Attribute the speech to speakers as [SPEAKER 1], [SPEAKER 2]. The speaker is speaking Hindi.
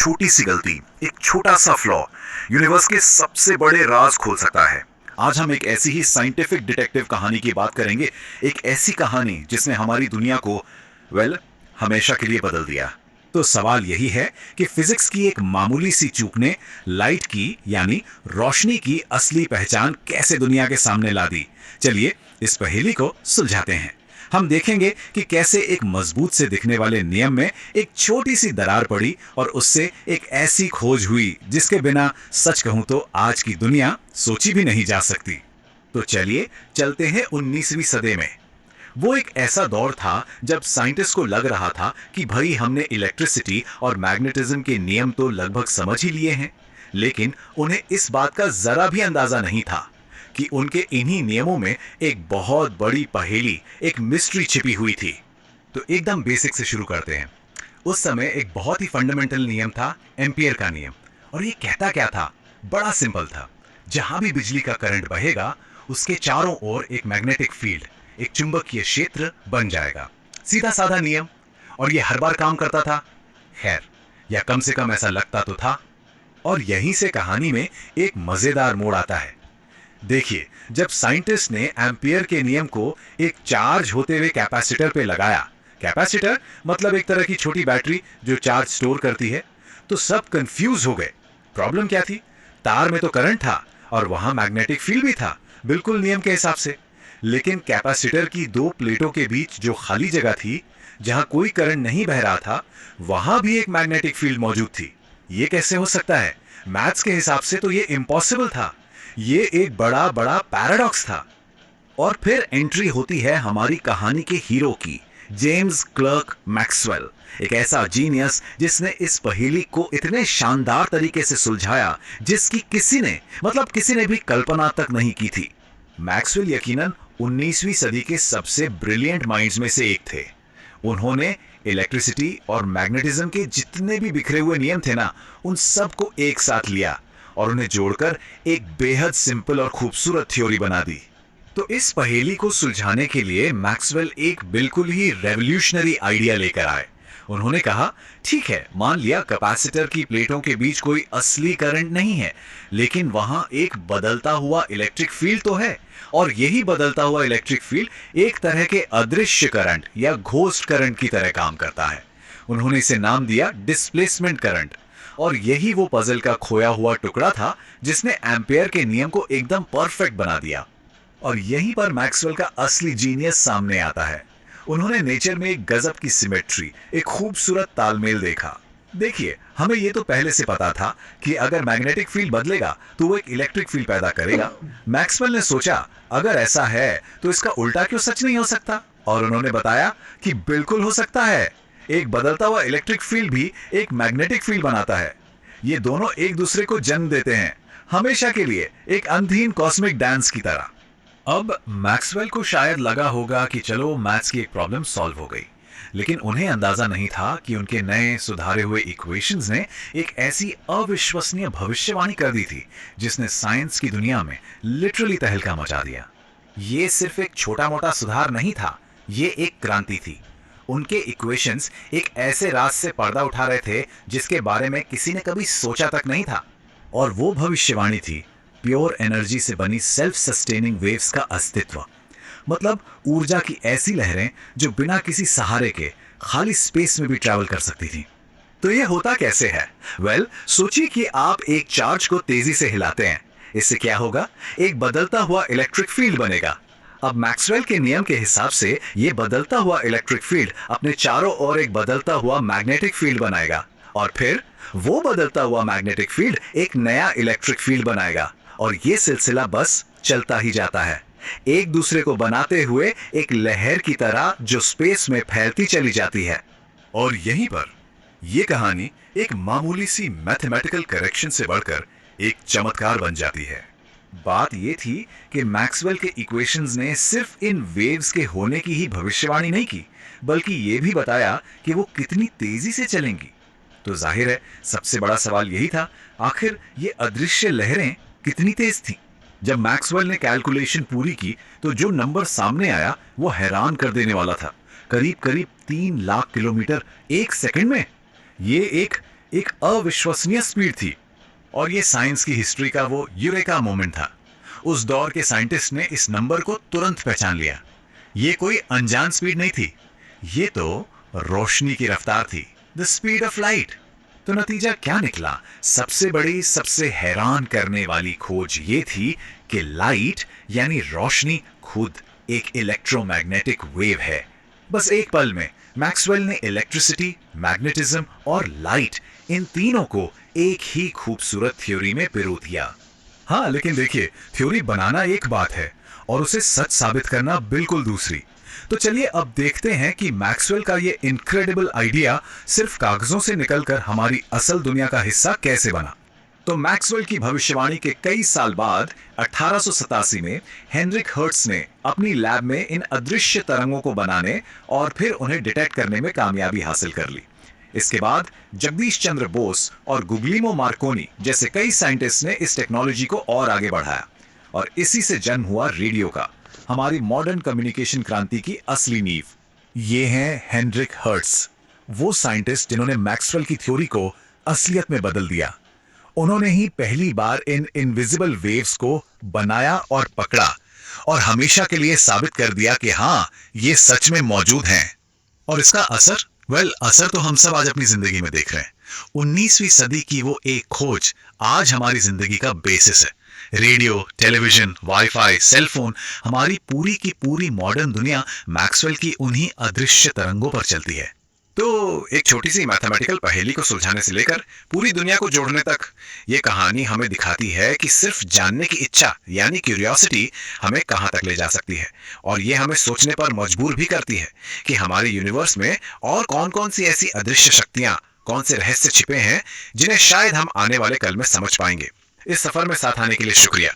[SPEAKER 1] छोटी सी गलती, एक छोटा सा फ्लॉ यूनिवर्स के सबसे बड़े राज खोल सकता है। आज हम एक ऐसी ही साइंटिफिक डिटेक्टिव कहानी की बात करेंगे। एक ऐसी कहानी जिसने हमारी दुनिया को हमेशा के लिए बदल दिया। तो सवाल यही है कि फिजिक्स की एक मामूली सी चूक ने लाइट की यानी रोशनी की असली पहचान कैसे दुनिया के सामने ला दी। चलिए इस पहेली को सुलझाते हैं। हम देखेंगे कि कैसे एक मजबूत से दिखने वाले नियम में एक छोटी सी दरार पड़ी और उससे एक ऐसी खोज हुई जिसके बिना सच कहूं तो आज की दुनिया सोची भी नहीं जा सकती। तो चलिए चलते हैं 19वीं सदी में। वो एक ऐसा दौर था जब साइंटिस्ट को लग रहा था कि भाई हमने इलेक्ट्रिसिटी और मैग्नेटिज्म के नियम तो लगभग समझ ही लिए हैं, लेकिन उन्हें इस बात का जरा भी अंदाजा नहीं था कि उनके इन्हीं नियमों में एक बहुत बड़ी पहेली, एक मिस्ट्री छिपी हुई थी। तो एकदम बेसिक से शुरू करते हैं। उस समय एक बहुत ही फंडामेंटल नियम था, एम्पियर का नियम। और ये कहता क्या था? बड़ा सिंपल था। जहां भी बिजली का करंट बहेगा उसके चारों ओर एक मैग्नेटिक फील्ड, एक चुंबकीय क्षेत्र बन जाएगा। सीधा साधा नियम, और ये हर बार काम करता था। खैर, या कम से कम ऐसा लगता तो था। और यहीं से कहानी में एक मजेदार मोड़ आता है। देखिए, जब साइंटिस्ट ने एम्पियर के नियम को एक चार्ज होते हुए कैपेसिटर पे लगाया, कैपेसिटर मतलब एक तरह की छोटी बैटरी जो चार्ज स्टोर करती है, तो सब कंफ्यूज हो गए। प्रॉब्लम क्या थी? तार में तो करंट था और वहां मैग्नेटिक फील्ड भी था, बिल्कुल नियम के हिसाब से। लेकिन कैपेसिटर की दो प्लेटों के बीच जो खाली जगह थी, जहां कोई करंट नहीं बह रहा था, वहां भी एक मैग्नेटिक फील्ड मौजूद थी। ये कैसे हो सकता है? मैथ्स के हिसाब से तो ये इम्पॉसिबल था। ये एक बड़ा बड़ा पैराडॉक्स था। और फिर एंट्री होती है हमारी कहानी के हीरो की, जेम्स क्लर्क मैक्सवेल। एक ऐसा जीनियस जिसने इस पहेली को इतने शानदार तरीके से सुलझाया जिसकी किसी ने भी कल्पना तक नहीं की थी। मैक्सवेल यकीनन 19वीं सदी के सबसे ब्रिलियंट माइंड्स में से एक थे। उन्होंने इलेक्ट्रिसिटी और मैग्नेटिज्म के जितने भी बिखरे हुए नियम थे ना, उन सबको एक साथ लिया और उन्हें जोड़कर एक बेहद सिंपल और खूबसूरत थ्योरी बना दी। तो इस पहेली को सुलझाने के लिए मैक्सवेल एक बिल्कुल ही रेवोल्यूशनरी आइडिया लेकर आए। उन्होंने कहा, ठीक है, मान लिया कैपेसिटर की प्लेटों के बीच कोई असली करंट नहीं है, लेकिन वहां एक बदलता हुआ इलेक्ट्रिक फील्ड तो है। और यही बदलता हुआ इलेक्ट्रिक फील्ड एक तरह के अदृश्य करंट या घोस्ट करंट की तरह काम करता है। उन्होंने इसे नाम दिया डिस्प्लेसमेंट करंट। और यही वो पजल का खोया हुआ टुकड़ा था जिसने एम्पियर के नियम को एकदम परफेक्ट बना दिया। और यहीं पर मैक्सवेल का असली जीनियस सामने आता है। उन्होंने नेचर में एक गजब की सिमेट्री, एक खूबसूरत तालमेल देखा। देखिए, हमें ये तो पहले से पता था कि अगर मैग्नेटिक फील्ड बदलेगा तो वो एक इलेक्ट्रिक फील्ड पैदा करेगा। मैक्सवेल ने सोचा, अगर ऐसा है तो इसका उल्टा क्यों सच नहीं हो सकता? और उन्होंने बताया कि बिल्कुल हो सकता है। एक बदलता हुआ इलेक्ट्रिक फील्ड भी एक मैग्नेटिक फील्ड बनाता है। ये दोनों एक दूसरे को जन्म देते हैं, हमेशा के लिए, एक अनधीन कॉस्मिक डांस की तरह। अब मैक्सवेल को शायद लगा होगा कि चलो मैथ्स की एक प्रॉब्लम सॉल्व हो गई, लेकिन उन्हें अंदाजा नहीं था कि उनके नए सुधारे हुए इक्वेशंस ने एक ऐसी अविश्वसनीय भविष्यवाणी कर दी थी जिसने साइंस की दुनिया में लिटरली तहलका मचा दिया। ये सिर्फ एक छोटा मोटा सुधार नहीं था, ये एक क्रांति थी। उनके इक्वेशंस एक ऐसे राज से पर्दा उठा रहे थे जिसके बारे में किसी ने कभी सोचा तक नहीं था। और वो भविष्यवाणी थी प्योर एनर्जी से बनी सेल्फ सस्टेनिंग वेव्स का अस्तित्व। मतलब ऊर्जा की ऐसी लहरें जो बिना किसी सहारे के खाली स्पेस में भी ट्रैवल कर सकती थी। तो ये होता कैसे है? सोचिए कि आप एक चार्ज को तेजी से हिलाते हैं। इससे क्या होगा? एक बदलता हुआ इलेक्ट्रिक फील्ड बनेगा। अब मैक्सवेल के नियम के हिसाब से ये बदलता हुआ इलेक्ट्रिक फील्ड अपने चारों ओर एक बदलता हुआ मैग्नेटिक फील्ड बनाएगा, और फिर वो बदलता हुआ मैग्नेटिक फील्ड एक नया इलेक्ट्रिक फील्ड बनाएगा। और ये सिलसिला बस चलता ही जाता है, एक दूसरे को बनाते हुए एक लहर की तरह जो स्पेस में फैलती चली जाती है। और यहीं पर यह कहानी एक मामूली सी मैथमेटिकल करेक्शन से बढ़कर एक चमत्कार बन जाती है। बात यह थी कि मैक्सवेल के इक्वेशंस ने सिर्फ इन वेव्स के होने की ही भविष्यवाणी नहीं की, बल्कि यह भी बताया कि वो कितनी तेजी से चलेंगी। तो जाहिर है सबसे बड़ा सवाल यही था, आखिर ये अदृश्य लहरें कितनी तेज थी? जब मैक्सवेल ने कैलकुलेशन पूरी की तो जो नंबर सामने आया वो हैरान कर देने वाला था। करीब करीब 3 लाख किलोमीटर एक सेकंड में। ये एक अविश्वसनीय स्पीड थी। और ये साइंस की हिस्ट्री का वो यूरेका मोमेंट था। उस दौर के साइंटिस्ट ने इस नंबर को तुरंत पहचान लिया। ये कोई अनजान स्पीड नहीं थी, ये तो रोशनी की रफ्तार थी, द स्पीड ऑफ लाइट। तो नतीजा क्या निकला? सबसे बड़ी, सबसे हैरान करने वाली खोज ये थी कि लाइट यानी रोशनी खुद एक इलेक्ट्रोमैग्नेटिक वेव है। बस एक पल में मैक्सवेल ने इलेक्ट्रिसिटी, मैग्नेटिज्म और लाइट, इन तीनों को एक ही खूबसूरत थ्योरी में पिरो दिया। हाँ, लेकिन देखिए, थ्योरी बनाना एक बात है और उसे सच साबित करना बिल्कुल दूसरी। तो चलिए अब देखते हैं कि मैक्सवेल का ये इनक्रेडिबल आइडिया सिर्फ कागजों से निकलकर हमारी असल दुनिया का हिस्सा कैसे बना। तो मैक्सवेल की भविष्यवाणी के कई साल बाद 1887 में हेनरिक हर्ट्ज ने अपनी लैब में इन अदृश्य तरंगों को बनाने और फिर उन्हें डिटेक्ट करने में कामयाबी हासिल कर ली। इसके बाद जगदीश चंद्र बोस और गुग्लिमो मार्कोनी जैसे कई साइंटिस्ट ने इस टेक्नोलॉजी को और आगे बढ़ाया और इसी से जन्म हुआ रेडियो का, हमारी मॉडर्न कम्युनिकेशन क्रांति की असली नींव। ये हैं हेनरिक हर्ट्ज, वो साइंटिस्ट जिन्होंने मैक्सवेल की थ्योरी को असलियत में बदल दिया। उन्होंने ही पहली बार इन इनविजिबल वेव्स को बनाया और पकड़ा और हमेशा के लिए साबित कर दिया कि हाँ, ये सच में मौजूद हैं। और इसका असर, असर तो हम सब आज अपनी जिंदगी में देख रहे हैं। 19वीं सदी की वो एक खोज आज हमारी जिंदगी का बेसिस है। रेडियो, टेलीविजन, वाईफाई, सेलफोन, हमारी पूरी की पूरी मॉडर्न दुनिया मैक्सवेल की उन्हीं अदृश्य तरंगों पर चलती है। तो एक छोटी सी मैथमेटिकल पहेली को सुलझाने से लेकर पूरी दुनिया को जोड़ने तक ये कहानी हमें दिखाती है कि सिर्फ जानने की इच्छा यानी क्यूरियोसिटी हमें कहां तक ले जा सकती है। और ये हमें सोचने पर मजबूर भी करती है कि हमारे यूनिवर्स में और कौन कौन सी ऐसी अदृश्य शक्तियां, कौन से रहस्य छिपे हैं जिन्हें शायद हम आने वाले कल में समझ पाएंगे। इस सफर में साथ आने के लिए शुक्रिया।